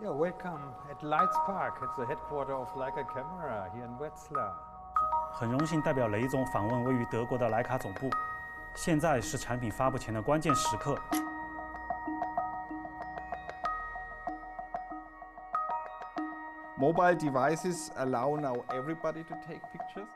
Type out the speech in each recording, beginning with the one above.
Yeah, welcome at Lights Park. It's the headquarters of Leica Camera here in Wetzlar. 很荣幸代表雷总访问位于德国的徕卡总部。现在是产品发布前的关键时刻。Mobile devices allow now everybody to take pictures.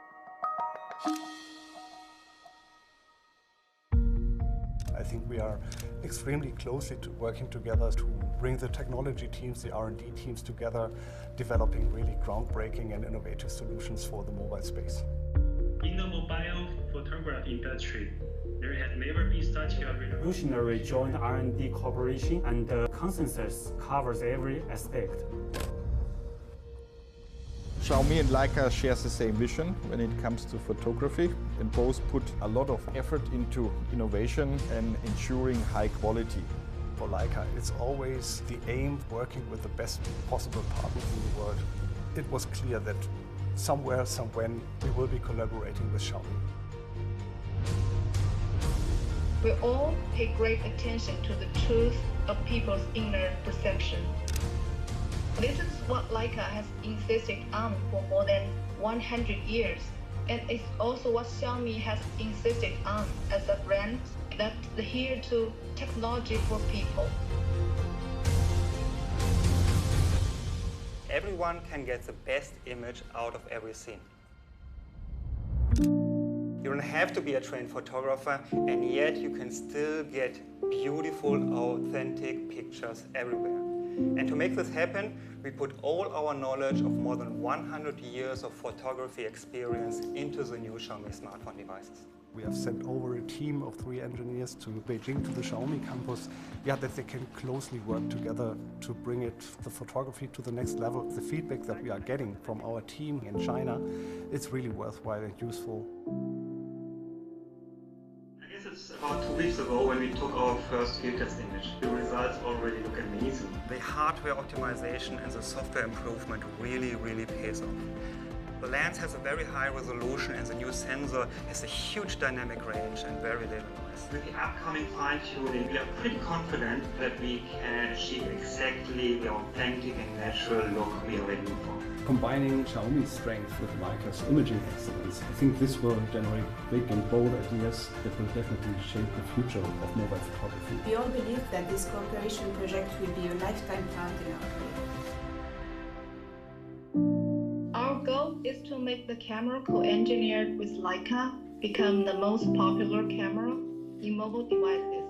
I think we are extremely closely working together to bring the technology teams, the R&D teams together, developing really groundbreaking and innovative solutions for the mobile space. In the mobile photography industry, there has never been such a revolutionary joint R&D cooperation, and the consensus covers every aspect. Xiaomi and Leica shares the same vision when it comes to photography, and both put a lot of effort into innovation and ensuring high quality. For Leica, it's always the aim working with the best possible partners in the world. It was clear that somewhere, somewhen, we will be collaborating with Xiaomi. We all pay great attention to the truth of people's inner perception. This is what Leica has insisted on for more than 100 years, and it's also what Xiaomi has insisted on as a brand that adheres to technology for people. Everyone can get the best image out of every scene. You don't have to be a trained photographer, and yet you can still get beautiful, authentic pictures everywhere. And to make this happen, we put all our knowledge of more than 100 years of photography experience into the new Xiaomi smartphone devices. We have sent over a team of 3 engineers to Beijing, to the Xiaomi campus, that they can closely work together to bring the photography to the next level. The feedback that we are getting from our team in China, it's really worthwhile and useful. It's about 2 weeks ago when we took our first field test image. The results already look amazing. The hardware optimization and the software improvement really pays off. The lens has a very high resolution, and the new sensor has a huge dynamic range and very little noise. With the upcoming fine-tuning, we are pretty confident that we can achieve exactly the authentic and natural look we are waiting for. Combining Xiaomi's strength with Leica's imaging excellence, I think this will generate big and bold ideas that will definitely shape the future of mobile photography. We all believe that this cooperation project will be a lifetime part in our career. Our goal is to make the camera co-engineered with Leica become the most popular camera in mobile devices.